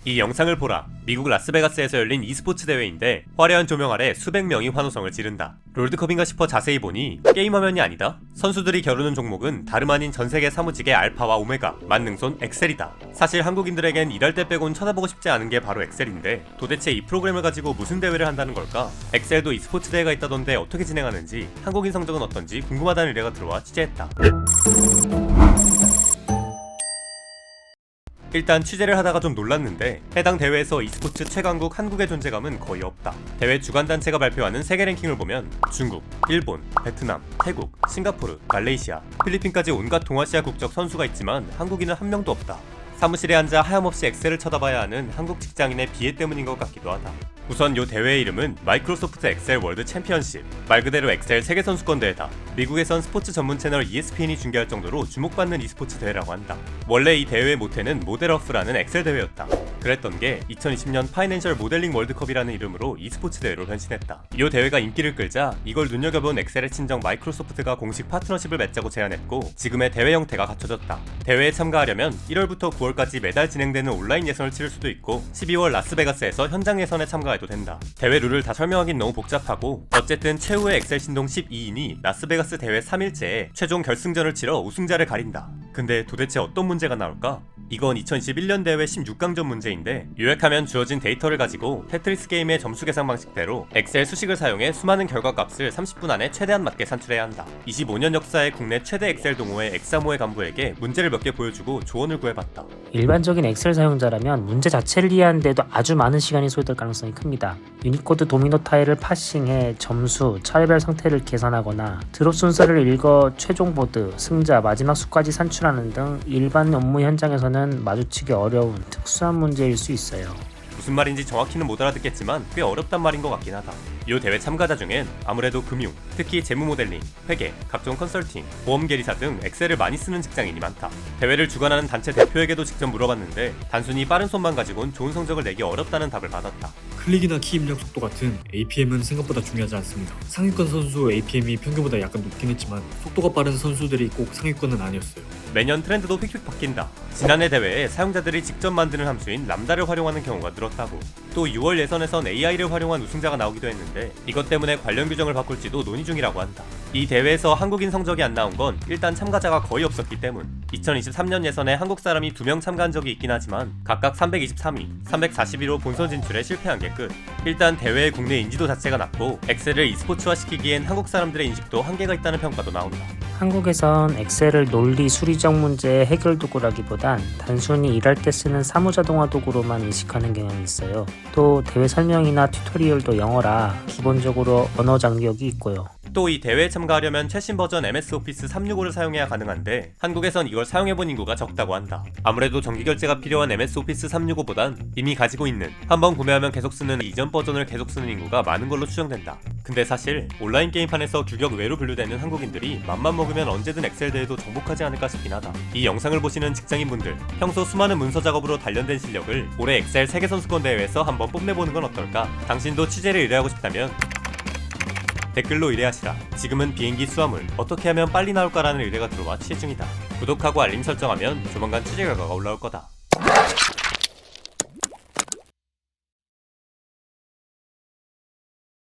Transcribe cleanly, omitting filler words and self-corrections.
이 영상을 보라. 미국 라스베가스에서 열린 e스포츠 대회인데 화려한 조명 아래 수백 명이 환호성을 지른다. 롤드컵인가 싶어 자세히 보니 게임 화면이 아니다. 선수들이 겨루는 종목은 다름 아닌 전세계 사무직의 알파와 오메가, 만능손 엑셀이다. 사실 한국인들에겐 일할 때 빼곤 쳐다보고 싶지 않은 게 바로 엑셀인데 도대체 이 프로그램을 가지고 무슨 대회를 한다는 걸까? 엑셀도 e스포츠 대회가 있다던데 어떻게 진행하는지, 한국인 성적은 어떤지 궁금하다는 의뢰가 들어와 취재했다. 일단 취재를 하다가 좀 놀랐는데 해당 대회에서 e스포츠 최강국 한국의 존재감은 거의 없다. 대회 주관단체가 발표하는 세계 랭킹을 보면 중국, 일본, 베트남, 태국, 싱가포르, 말레이시아, 필리핀까지 온갖 동아시아 국적 선수가 있지만 한국인은 한 명도 없다. 사무실에 앉아 하염없이 엑셀을 쳐다봐야 하는 한국 직장인의 비애 때문인 것 같기도 하다. 우선 요 대회의 이름은 마이크로소프트 엑셀 월드 챔피언십, 말 그대로 엑셀 세계선수권 대회다. 미국에선 스포츠 전문 채널 ESPN이 중계할 정도로 주목받는 e스포츠 대회라고 한다. 원래 이 대회의 모태는 모델어프라는 엑셀 대회였다. 그랬던 게 2020년 파이낸셜 모델링 월드컵이라는 이름으로 e스포츠 대회로 변신했다. 이 대회가 인기를 끌자 이걸 눈여겨본 엑셀의 친정 마이크로소프트가 공식 파트너십을 맺자고 제안했고 지금의 대회 형태가 갖춰졌다. 대회에 참가하려면 1월부터 9월까지 매달 진행되는 온라인 예선을 치를 수도 있고 12월 라스베가스에서 현장 예선에 참가해도 된다. 대회 룰을 다 설명하긴 너무 복잡하고 어쨌든 최후의 엑셀 신동 12인이 라스베가스 대회 3일째에 최종 결승전을 치러 우승자를 가린다. 근데 도대체 어떤 문제가 나올까? 이건 2021년 대회 16강전 문제인데 요약하면 주어진 데이터를 가지고 테트리스 게임의 점수 계산 방식대로 엑셀 수식을 사용해 수많은 결과값을 30분 안에 최대한 맞게 산출해야 한다. 25년 역사의 국내 최대 엑셀 동호회 엑사모의 간부에게 문제를 몇 개 보여주고 조언을 구해봤다. 일반적인 엑셀 사용자라면 문제 자체를 이해하는데도 아주 많은 시간이 소요될 가능성이 큽니다. 유니코드 도미노 타일을 파싱해 점수, 차례별 상태를 계산하거나 드롭 순서를 읽어 최종 보드, 승자, 마지막 수까지 산출하는 등 일반 업무 현장에서는 마주치기 어려운 특수한 문제일 수 있어요. 무슨 말인지 정확히는 못 알아듣겠지만 꽤 어렵단 말인 것 같긴 하다. 이 대회 참가자 중엔 아무래도 금융, 특히 재무 모델링, 회계, 각종 컨설팅, 보험 계리사 등 엑셀을 많이 쓰는 직장인이 많다. 대회를 주관하는 단체 대표에게도 직접 물어봤는데 단순히 빠른 손만 가지고는 좋은 성적을 내기 어렵다는 답을 받았다. 클릭이나 키 입력 속도 같은 APM은 생각보다 중요하지 않습니다. 상위권 선수 APM이 평균보다 약간 높긴 했지만 속도가 빠른 선수들이 꼭 상위권은 아니었어요. 매년 트렌드도 휙휙 바뀐다. 지난해 대회에 사용자들이 직접 만드는 함수인 람다를 활용하는 경우가 늘었다고. 또 6월 예선에선 AI를 활용한 우승자가 나오기도 했는데 이것 때문에 관련 규정을 바꿀지도 논의 중이라고 한다. 이 대회에서 한국인 성적이 안 나온 건 일단 참가자가 거의 없었기 때문. 2023년 예선에 한국 사람이 2명 참가한 적이 있긴 하지만 각각 323위, 342로 본선 진출에 실패한 게 끝. 일단 대회의 국내 인지도 자체가 낮고 엑셀을 e스포츠화 시키기엔 한국 사람들의 인식도 한계가 있다는 평가도 나온다. 한국에선 엑셀을 논리 수리적 문제의 해결 도구라기보단 단순히 일할 때 쓰는 사무자동화 도구로만 인식하는 경향이 있어요. 또 대회 설명이나 튜토리얼도 영어라 기본적으로 언어 장벽이 있고요. 또 이 대회에 참가하려면 최신 버전 MS 오피스 365를 사용해야 가능한데 한국에선 이걸 사용해본 인구가 적다고 한다. 아무래도 정기 결제가 필요한 MS 오피스 365보단 이미 가지고 있는, 한번 구매하면 계속 쓰는 이전 버전을 계속 쓰는 인구가 많은 걸로 추정된다. 근데 사실 온라인 게임판에서 규격 외로 분류되는 한국인들이 맘만 먹으면 언제든 엑셀 대회도 정복하지 않을까 싶긴 하다. 이 영상을 보시는 직장인분들, 평소 수많은 문서 작업으로 단련된 실력을 올해 엑셀 세계선수권 대회에서 한번 뽐내보는 건 어떨까? 당신도 취재를 의뢰하고 싶다면 댓글로 의뢰하시라. 지금은 비행기 수화물 어떻게 하면 빨리 나올까라는 의뢰가 들어와 취재 중이다. 구독하고 알림 설정하면 조만간 취재 결과가 올라올 거다.